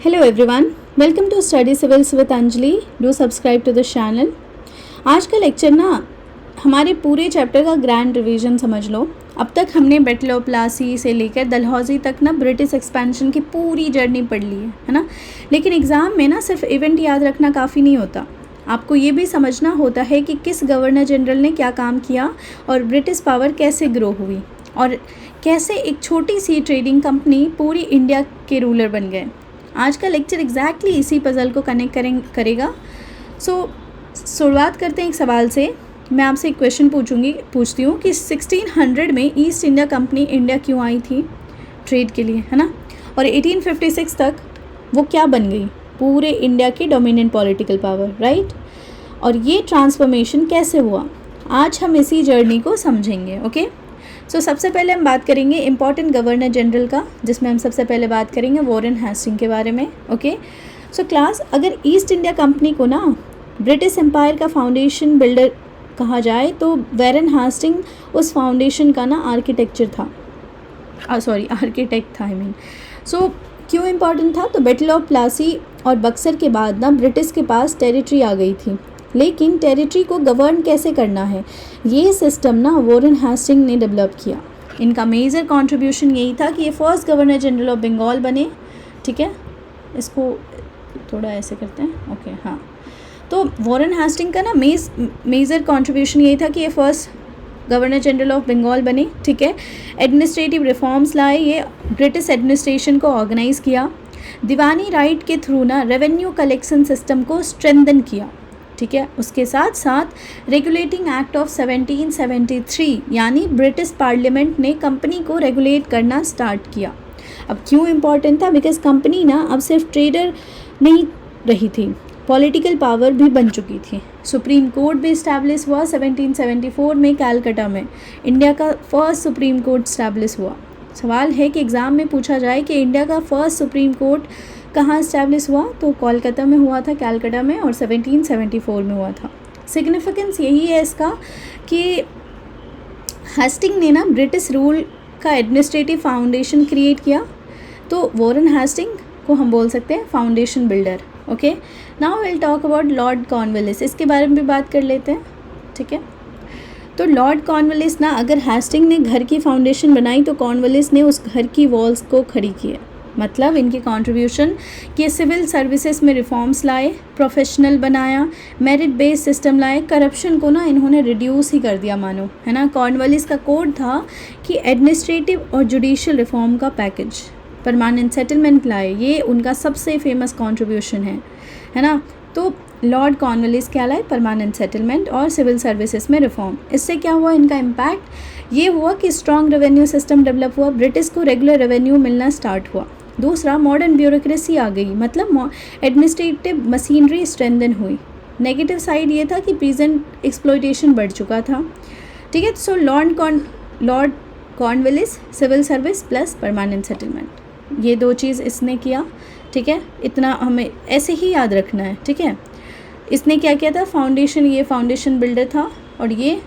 Hello everyone, welcome to Study Civils with Anjali. Do subscribe to the channel. आज का lecture ना हमारे पूरे चैप्टर का ग्रैंड रिवीजन समझ लो। अब तक हमने बैटल ऑफ प्लासी से लेकर डलहौजी तक ना ब्रिटिश एक्सपेंशन की पूरी जर्नी पढ़ ली है ना। लेकिन एग्ज़ाम में ना सिर्फ इवेंट याद रखना काफ़ी नहीं होता, आपको ये भी समझना होता है कि किस गवर्नर जनरल ने क्या काम किया और ब्रिटिश पावर कैसे ग्रो हुई और कैसे एक छोटी सी ट्रेडिंग कंपनी पूरी इंडिया के रूलर बन गए। आज का लेक्चर एग्जैक्टली इसी पज़ल को कनेक्ट करेगा। शुरुआत करते हैं एक सवाल से। मैं आपसे एक क्वेश्चन पूछती हूँ कि 1600 में ईस्ट इंडिया कंपनी इंडिया क्यों आई थी ट्रेड के लिए, है ना, और 1856 तक वो क्या बन गई, पूरे इंडिया की डोमिनेंट पॉलिटिकल पावर, राइट। और ये ट्रांसफॉर्मेशन कैसे हुआ, आज हम इसी जर्नी को समझेंगे। ओके, सबसे पहले हम बात करेंगे इम्पॉर्टेंट गवर्नर जनरल का, जिसमें हम सबसे पहले बात करेंगे वॉरेन हेस्टिंग के बारे में। ओके, क्लास, अगर ईस्ट इंडिया कंपनी को ना ब्रिटिश एम्पायर का फाउंडेशन बिल्डर कहा जाए तो वॉरेन हेस्टिंग उस फाउंडेशन का ना आर्किटेक्ट था। क्यों इम्पॉर्टेंट था, तो बैटल ऑफ प्लासी और बक्सर के बाद ना ब्रिटिश के पास टेरिटरी आ गई थी, लेकिन टेरिटरी को गवर्न कैसे करना है ये सिस्टम ना वॉरेन हेस्टिंग ने डेवलप किया। इनका मेजर कंट्रीब्यूशन यही था कि ये first governor general of Bengal बने। ठीक है, इसको थोड़ा ऐसे करते हैं। ओके, हाँ, तो वॉरेन हेस्टिंग का ना मेजर कंट्रीब्यूशन यही था कि ये first governor general of Bengal बने। ठीक है, एडमिनिस्ट्रेटिव रिफॉर्म्स लाए, ये ब्रिटिश एडमिनिस्ट्रेशन को ऑर्गेनाइज़ किया, दीवानी राइट के थ्रू ना रेवेन्यू कलेक्शन सिस्टम को स्ट्रेंथन किया। ठीक है, उसके साथ साथ रेगुलेटिंग एक्ट ऑफ 1773 यानी ब्रिटिश पार्लियामेंट ने कंपनी को रेगुलेट करना स्टार्ट किया। अब क्यों इम्पॉर्टेंट था, बिकॉज कंपनी ना अब सिर्फ ट्रेडर नहीं रही थी, पॉलिटिकल पावर भी बन चुकी थी। सुप्रीम कोर्ट भी इस्टेब्लिश हुआ 1774 में कैलकाटा में, इंडिया का फर्स्ट सुप्रीम कोर्ट इस्टेब्लिश हुआ। सवाल है कि एग्ज़ाम में पूछा जाए कि इंडिया का फर्स्ट सुप्रीम कोर्ट कहाँ इस्टेब्लिश हुआ, तो कोलकाता में हुआ था, कैलकाटा में, और 1774 में हुआ था। सिग्निफिकेंस यही है इसका कि हेस्टिंग ने ना ब्रिटिश रूल का एडमिनिस्ट्रेटिव फाउंडेशन क्रिएट किया, तो वॉरेन हेस्टिंग को हम बोल सकते हैं foundation builder. Okay, now will talk about Lord Cornwallis, इसके बारे में भी बात कर लेते हैं। ठीक है, तो लॉर्ड कॉर्नवालिस ना, अगर हेस्टिंग ने घर की फाउंडेशन बनाई तो कॉर्नवालिस ने उस घर की वॉल्स को खड़ी किया। मतलब इनकी कंट्रीब्यूशन कि सिविल सर्विसेज में रिफॉर्म्स लाए, प्रोफेशनल बनाया, मेरिट बेस्ड सिस्टम लाए, करप्शन को ना इन्होंने रिड्यूस ही कर दिया मानो, है ना। कॉर्नवालिस का कोड था कि एडमिनिस्ट्रेटिव और जुडिशियल रिफॉर्म का पैकेज, परमानेंट सेटलमेंट लाए, ये उनका सबसे फेमस कंट्रीब्यूशन है ना। तो लॉर्ड कॉर्नवालिस क्या लाए, परमानेंट सेटलमेंट और सिविल सर्विसेज में रिफॉर्म। इससे क्या हुआ, इनका इम्पैक्ट ये हुआ कि स्ट्रॉन्ग रेवेन्यू सिस्टम डेवलप हुआ, ब्रिटिश को रेगुलर रेवेन्यू मिलना स्टार्ट हुआ। दूसरा, मॉडर्न ब्यूरोक्रेसी आ गई, मतलब एडमिनिस्ट्रेटिव मशीनरी स्ट्रेंथन हुई। नेगेटिव साइड ये था कि प्रेजेंट एक्सप्लॉयटेशन बढ़ चुका था। ठीक है, so Lord Cornwallis civil service plus permanent settlement, ये दो चीज़ इसने किया। ठीक है, इतना हमें ऐसे ही याद रखना है। ठीक है, इसने क्या किया था, फाउंडेशन, ये फाउंडेशन बिल्डर था, और ये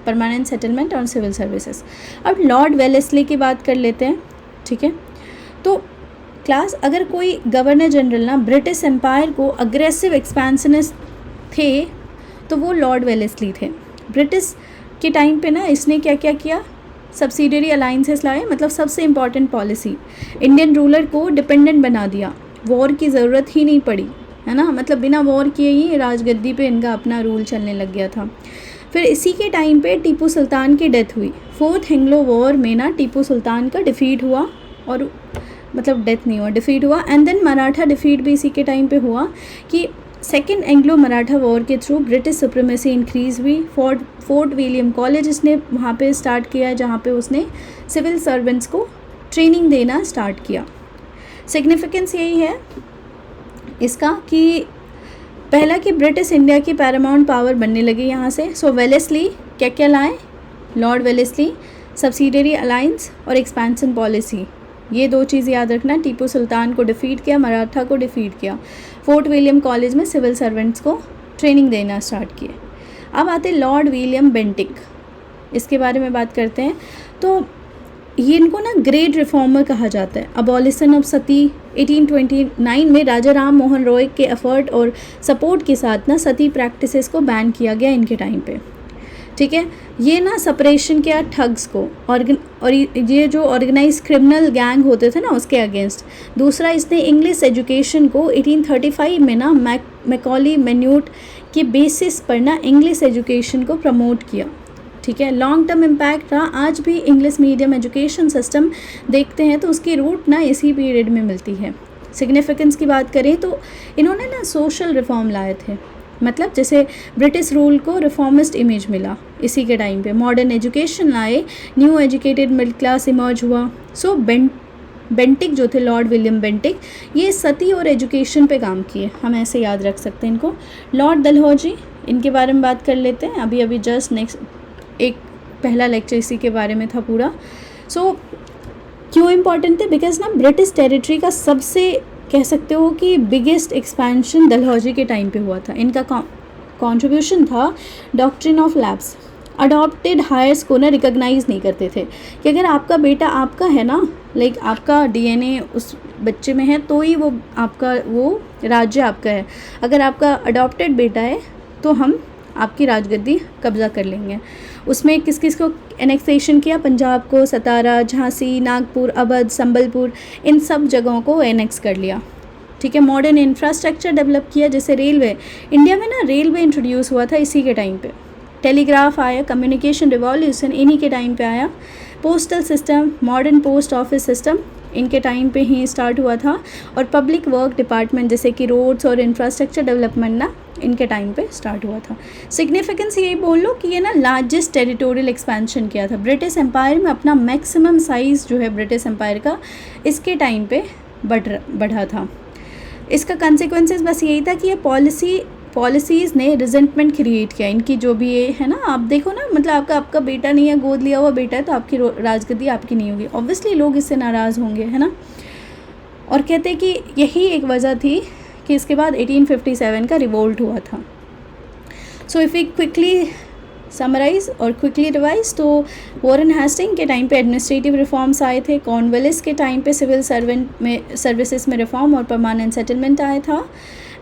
परमानेंट सेटलमेंट और सिविल सर्विसेज। अब लॉर्ड वेलेस्ली की बात कर लेते हैं। ठीक है, तो क्लास, अगर कोई गवर्नर जनरल ना ब्रिटिश एम्पायर को अग्रेसिव एक्सपेंशनिस्ट थे तो वो लॉर्ड वेलेस्ली थे। ब्रिटिश के टाइम पे ना इसने क्या क्या किया, सब्सिडियरी अलाइंसेस लाए, मतलब सबसे इम्पॉर्टेंट पॉलिसी, इंडियन रूलर को डिपेंडेंट बना दिया, वॉर की ज़रूरत ही नहीं पड़ी, है ना, मतलब बिना वॉर किए ही राजगद्दी पे इनका अपना रूल चलने लग गया था। फिर इसी के टाइम पे टीपू सुल्तान की डेथ हुई, फोर्थ एंग्लो वॉर में ना टीपू सुल्तान का डिफीट हुआ, और मतलब डेथ नहीं हुआ, डिफीट हुआ। एंड देन मराठा डिफीट भी इसी के टाइम पे हुआ कि सेकेंड एंग्लो मराठा वॉर के थ्रू ब्रिटिश सुप्रीमेसी इंक्रीज़ हुई। फोर्ट विलियम कॉलेज इसने वहाँ पे स्टार्ट किया है, जहाँ पे उसने सिविल सर्वेंट्स को ट्रेनिंग देना स्टार्ट किया। सिग्निफिकेंस यही है इसका कि पहला कि ब्रिटिश इंडिया की पैरामाउंट पावर बनने लगी यहाँ से। सो वेलेस्ली क्या क्या लाए, लॉर्ड वेलेस्ली सब्सिडियरी अलायंस और एक्सपेंशन पॉलिसी, ये दो चीज़ याद रखना। टीपू सुल्तान को डिफीट किया, मराठा को डिफीट किया, फोर्ट विलियम कॉलेज में सिविल सर्वेंट्स को ट्रेनिंग देना स्टार्ट किए। अब आते लॉर्ड विलियम बेंटिक, इसके बारे में बात करते हैं। तो ये इनको ना ग्रेट रिफॉर्मर कहा जाता है। अबॉलिशन ऑफ सती 1829 में राजा राम मोहन रॉय के एफर्ट और सपोर्ट के साथ ना सती प्रैक्टिसेस को बैन किया गया इनके टाइम पे, ठीक है। ये ना सेपरेशन किया ठग्स को और ये जो ऑर्गेनाइज क्रिमिनल गैंग होते थे ना उसके अगेंस्ट। दूसरा, इसने इंग्लिश एजुकेशन को 1835 में ना मैकॉली मैन्यूट के बेसिस पर ना इंग्लिश एजुकेशन को प्रमोट किया, ठीक है। लॉन्ग टर्म इम्पैक्ट रहा। आज भी इंग्लिश मीडियम एजुकेशन सिस्टम देखते हैं तो उसकी रूट ना इसी पीरियड में मिलती है। सिग्निफिकेंस की बात करें तो इन्होंने ना सोशल रिफॉर्म लाए थे, मतलब जैसे ब्रिटिश रूल को रिफॉर्मिस्ट इमेज मिला इसी के टाइम पे। मॉडर्न एजुकेशन लाए, new educated middle class emerge हुआ। सो बेंटिक जो थे, लॉर्ड विलियम बेंटिक, ये सती और एजुकेशन पे काम किए, हम ऐसे याद रख सकते हैं इनको। लॉर्ड डलहौजी, इनके बारे में बात कर लेते हैं। अभी जस्ट नेक्स्ट एक पहला लेक्चर इसी के बारे में था पूरा। सो क्यों इम्पॉर्टेंट थे? बिकॉज ना ब्रिटिश टेरिटरी का सबसे कह सकते हो कि बिगेस्ट एक्सपेंशन डलहौजी के टाइम पे हुआ था। इनका कंट्रीब्यूशन था doctrine of lapse. Adopted heirs को ना रिकॉग्नाइज नहीं करते थे कि अगर आपका बेटा आपका है ना, लाइक आपका डीएनए उस बच्चे में है तो ही वो आपका, वो राज्य आपका है। अगर आपका अडॉप्टेड बेटा है तो हम आपकी राजगद्दी कब्जा कर लेंगे। उसमें किस किस को एनेक्सेशन किया? पंजाब को, सतारा, झांसी, नागपुर, अवध, संबलपुर, इन सब जगहों को एनेक्स कर लिया, ठीक है। मॉडर्न इंफ्रास्ट्रक्चर डेवलप किया, जैसे रेलवे। इंडिया में ना रेलवे इंट्रोड्यूस हुआ था इसी के टाइम पे। टेलीग्राफ आया, कम्युनिकेशन रिवॉल्यूशन इन्हीं के टाइम पे आया। Postal system, modern post office system इनके टाइम पे ही स्टार्ट हुआ था। और पब्लिक वर्क डिपार्टमेंट जैसे कि रोड्स और इंफ्रास्ट्रक्चर डेवलपमेंट ना इनके टाइम पे स्टार्ट हुआ था। सिग्निफिकेंस यही बोल लो कि ये ना लार्जेस्ट टेरिटोरियल एक्सपेंशन किया था ब्रिटिश एम्पायर में। अपना मैक्सिमम साइज़ जो है ब्रिटिश एम्पायर का इसके टाइम पे बढ़ा था। इसका कंसिक्वेंसेस बस यही था कि ये पॉलिसीज़ ने रिजेंटमेंट क्रिएट किया इनकी, जो भी ये है ना। आप देखो ना, मतलब आपका बेटा नहीं है, गोद लिया हुआ बेटा है, तो आपकी राजगद्दी आपकी नहीं होगी। ऑब्वियसली लोग इससे नाराज़ होंगे, है ना। और कहते हैं कि यही एक वजह थी कि इसके बाद 1857 का रिवोल्ट हुआ था। So if we quickly summarise और क्विकली रिवाइज, तो वॉरेन हेस्टिंग के टाइम पे एडमिनिस्ट्रेटिव रिफॉर्म्स आए थे। कॉर्नवालिस के टाइम पे सिविल सर्विसेज में रिफॉर्म और परमानेंट सेटलमेंट आया था।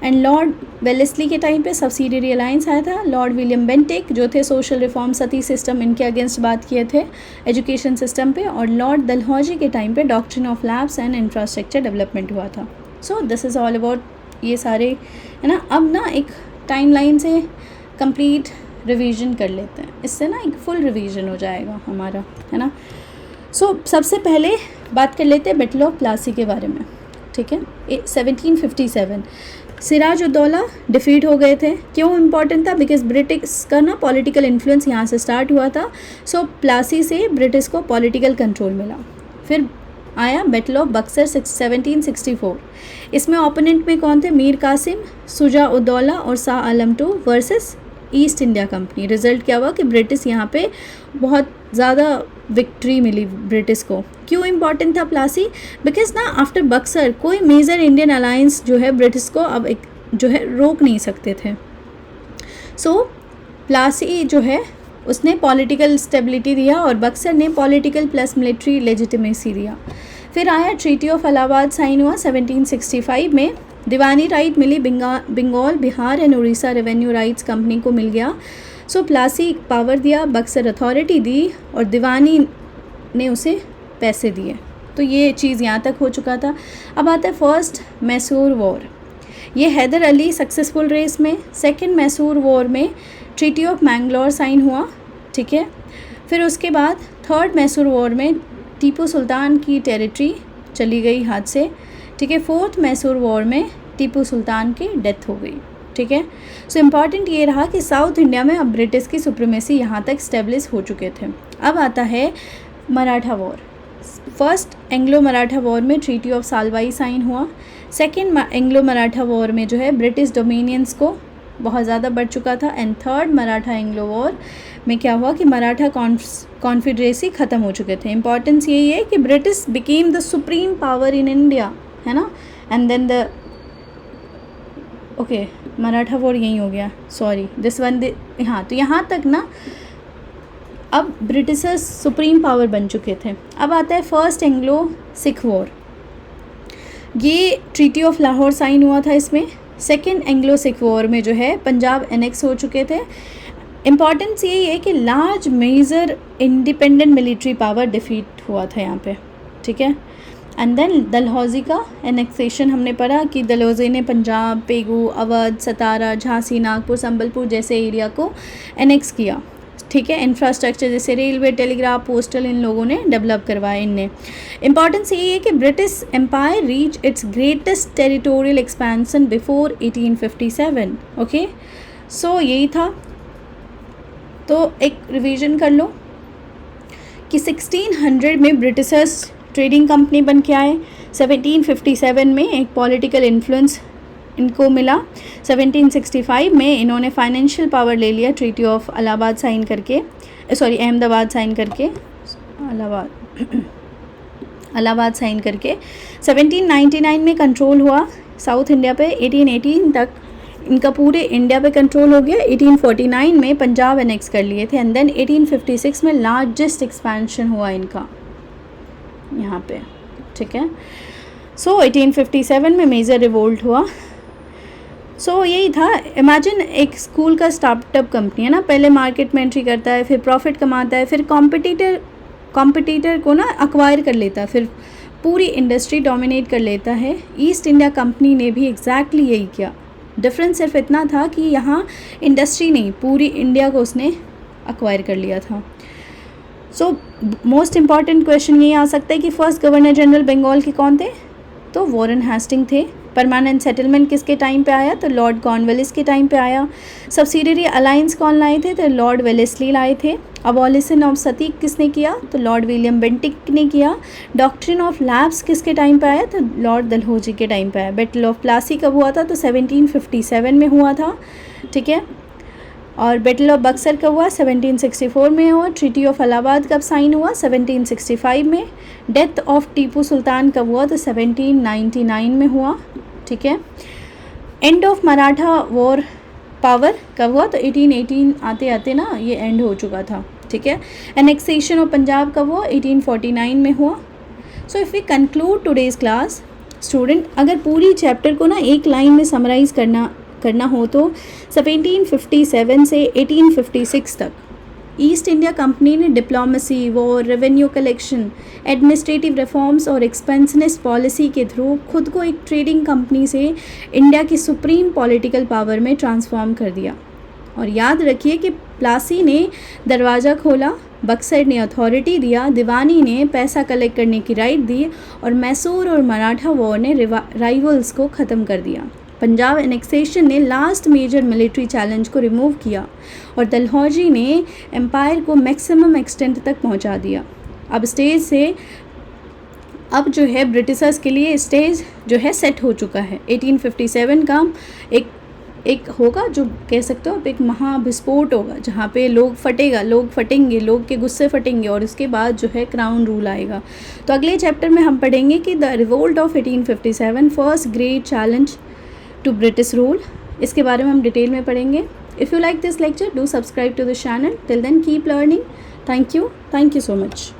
एंड लॉर्ड वेलेस्ली के टाइम पे सब्सिडियरी अलायंस आया था। लॉर्ड विलियम बेंटिक जो थे सोशल रिफॉर्म, सती सिस्टम, इनके अगेंस्ट बात किए थे एजुकेशन सिस्टम पे। और लॉर्ड डलहौजी के टाइम पे doctrine of labs and infrastructure development हुआ था। So this is all about ये सारे, है ना। अब ना एक टाइमलाइन से कंप्लीट रिवीजन कर लेते हैं, इससे ना एक फुल रिवीजन हो जाएगा हमारा, है ना। सो सबसे पहले बात कर लेते हैं बैटल ऑफ प्लासी के बारे में, ठीक है। 1757 सिराजुद्दौला डिफीट हो गए थे। क्यों इम्पॉर्टेंट था? बिकॉज ब्रिटिश का ना पॉलिटिकल इन्फ्लुएंस यहाँ से स्टार्ट हुआ था। सो प्लासी से ब्रिटिश को पॉलिटिकल कंट्रोल मिला। फिर आया बैटल ऑफ बक्सर 1764। इसमें ओपोनेंट में कौन थे? मीर कासिम, शुजा उद्दौला और Shah Alam II versus east India company. Result क्या हुआ कि ब्रिटिश यहाँ पे बहुत ज़्यादा विक्ट्री मिली ब्रिटिश को। क्यों इम्पॉर्टेंट था प्लासी? बिकॉज ना आफ्टर बक्सर कोई मेजर इंडियन अलायंस जो है ब्रिटिश को अब एक जो है रोक नहीं सकते थे। सो प्लासी जो है उसने पॉलिटिकल स्टेबिलिटी दिया और बक्सर ने पॉलिटिकल प्लस मिलिट्री लेजिटिमेसी दिया। फिर आया ट्रीटी ऑफ इलाहाबाद साइन हुआ 1765 में। दीवानी राइट मिली Bengal, Bihar and Orissa revenue rights company को मिल गया। सो प्लासी पावर दिया, बक्सर अथॉरिटी दी और दीवानी ने उसे पैसे दिए। तो ये चीज़ यहाँ तक हो चुका था। अब आता है फर्स्ट मैसूर वॉर। ये हैदर अली सक्सेसफुल रेस में। सेकंड मैसूर वॉर में ट्रीटी ऑफ मैंगलोर साइन हुआ, ठीक है। फिर उसके बाद थर्ड मैसूर वॉर में टीपू सुल्तान की टेरिटरी चली गई हाथ से, ठीक है। फोर्थ मैसूर वॉर में टीपू सुल्तान की डेथ हो गई, ठीक है। सो इम्पॉर्टेंट ये रहा कि साउथ इंडिया में अब ब्रिटिश की सुप्रीमेसी यहाँ तक स्टेब्लिश हो चुके थे। अब आता है Maratha war. First Anglo Maratha war में ट्रीटी ऑफ सालवाई साइन हुआ। सेकेंड एंग्लो मराठा वॉर में जो है ब्रिटिश डोमिनियंस को बहुत ज़्यादा बढ़ चुका था। And third Maratha Anglo war में क्या हुआ कि मराठा कॉन्फेडरेसी ख़त्म हो चुके थे। इंपॉर्टेंस यही है कि British became the supreme power in India, है ना। And then the okay Maratha war यही हो गया, सॉरी दिस वन हाँ। तो यहाँ तक ना अब ब्रिटिशर्स सुप्रीम पावर बन चुके थे। अब आता है फर्स्ट एंग्लो सिख वॉर। ये ट्रीटी ऑफ लाहौर साइन हुआ था इसमें। सेकेंड एंग्लो सिख वॉर में जो है पंजाब एनेक्स हो चुके थे। इम्पॉर्टेंस यही है कि large major independent military power defeat हुआ था यहाँ पे, ठीक है। एंड देन डलहौजी का एनेक्सेशन हमने पढ़ा कि डलहौजी ने पंजाब, पेगू, अवध, सतारा, झांसी, नागपुर, संबलपुर जैसे एरिया को एनेक्स किया, ठीक है। इंफ्रास्ट्रक्चर जैसे रेलवे, टेलीग्राफ, पोस्टल इन लोगों ने डेवलप करवाए इनने। इंपॉर्टेंस ये है कि British empire reach its greatest territorial expansion before 1857। Okay, so यही था। तो एक रिवीजन कर लो कि 1600 में ब्रिटिशर्स ट्रेडिंग कंपनी बन के आए। 1757 में एक पॉलिटिकल इन्फ्लुएंस इनको मिला। 1765 में इन्होंने फाइनेंशियल पावर ले लिया ट्रीटी ऑफ इलाहाबाद साइन करके, अहमदाबाद साइन करके, इलाहाबाद साइन करके। 1799 में कंट्रोल हुआ साउथ इंडिया पे। 1818 तक इनका पूरे इंडिया पे कंट्रोल हो गया। 1849 में पंजाब एनेक्स कर लिए थे। एंड देन 1856 में लार्जेस्ट एक्सपेंशन हुआ इनका यहाँ पे, ठीक है। सो 1857 में मेजर रिवोल्ट हुआ। सो यही था। इमेजिन एक स्कूल का स्टार्टअप कंपनी है ना, पहले मार्केट में एंट्री करता है, फिर प्रॉफिट कमाता है, फिर कॉम्पिटिटर को ना अक्वायर कर लेता है, फिर पूरी इंडस्ट्री डोमिनेट कर लेता है। ईस्ट इंडिया कंपनी ने भी एग्जैक्टली यही किया। डिफरेंस सिर्फ इतना था कि यहाँ इंडस्ट्री नहीं, पूरी इंडिया को उसने अक्वायर कर लिया था। सो मोस्ट इम्पॉर्टेंट क्वेश्चन ये आ सकता है कि फर्स्ट गवर्नर जनरल बंगाल के कौन थे? तो वॉरेन हेस्टिंग थे। परमानेंट सेटलमेंट किसके टाइम पे आया? तो लॉर्ड कॉर्नवालिस के टाइम पे आया। सब्सिडियरी अलायंस कौन लाए थे? तो लॉर्ड वेलेस्ली लाए थे। अबॉलिशन ऑफ सती किसने किया? तो लॉर्ड विलियम बेंटिक ने किया। डॉक्ट्रिन ऑफ लैप्स किसके टाइम पे आया? तो लॉर्ड डलहौजी के टाइम पे आया। बैटल ऑफ प्लासी कब हुआ था? तो 1757 में हुआ था, ठीक है। और बैटल ऑफ बक्सर कब हुआ? 1764 में हुआ। ट्रीटी ऑफ इलाहाबाद कब साइन हुआ? 1765 में। डेथ ऑफ टीपू सुल्तान कब हुआ? तो 1799 में हुआ, ठीक है। End of Maratha war power कब हुआ? तो 1818 आते आते ना ये एंड हो चुका था, ठीक है। एनेक्सेशन ऑफ पंजाब कब हुआ? 1849 में हुआ। So if we conclude today's class, student अगर पूरी चैप्टर को ना एक लाइन में समराइज़ करना हो तो 1757 से 1856 तक ईस्ट इंडिया कंपनी ने diplomacy, war, revenue collection, administrative reforms और एक्सपेंशनिस्ट पॉलिसी के थ्रू खुद को एक ट्रेडिंग कंपनी से इंडिया की सुप्रीम पॉलिटिकल पावर में ट्रांसफॉर्म कर दिया। और याद रखिए कि प्लासी ने दरवाज़ा खोला, बक्सर ने अथॉरिटी दिया, दीवानी ने पैसा कलेक्ट करने की राइट दी और मैसूर और मराठा वॉर ने राइवल्स को ख़त्म कर दिया। पंजाब एनेक्सेशन ने लास्ट मेजर मिलिट्री चैलेंज को रिमूव किया और डलहौजी ने एम्पायर को मैक्सिमम एक्सटेंट तक पहुंचा दिया। अब स्टेज से अब जो है ब्रिटिशर्स के लिए स्टेज जो है सेट हो चुका है। 1857 का एक होगा जो कह सकते हो, अब एक महाविस्फोट होगा जहाँ पे लोग फटेंगे, लोग के गुस्से फटेंगे और उसके बाद जो है क्राउन रूल आएगा। तो अगले चैप्टर में हम पढ़ेंगे कि the revolt of 1857 first great challenge to British rule. इसके बारे में हम डिटेल में पढ़ेंगे। If you like this lecture do subscribe to this channel. Till then keep learning. Thank you so much.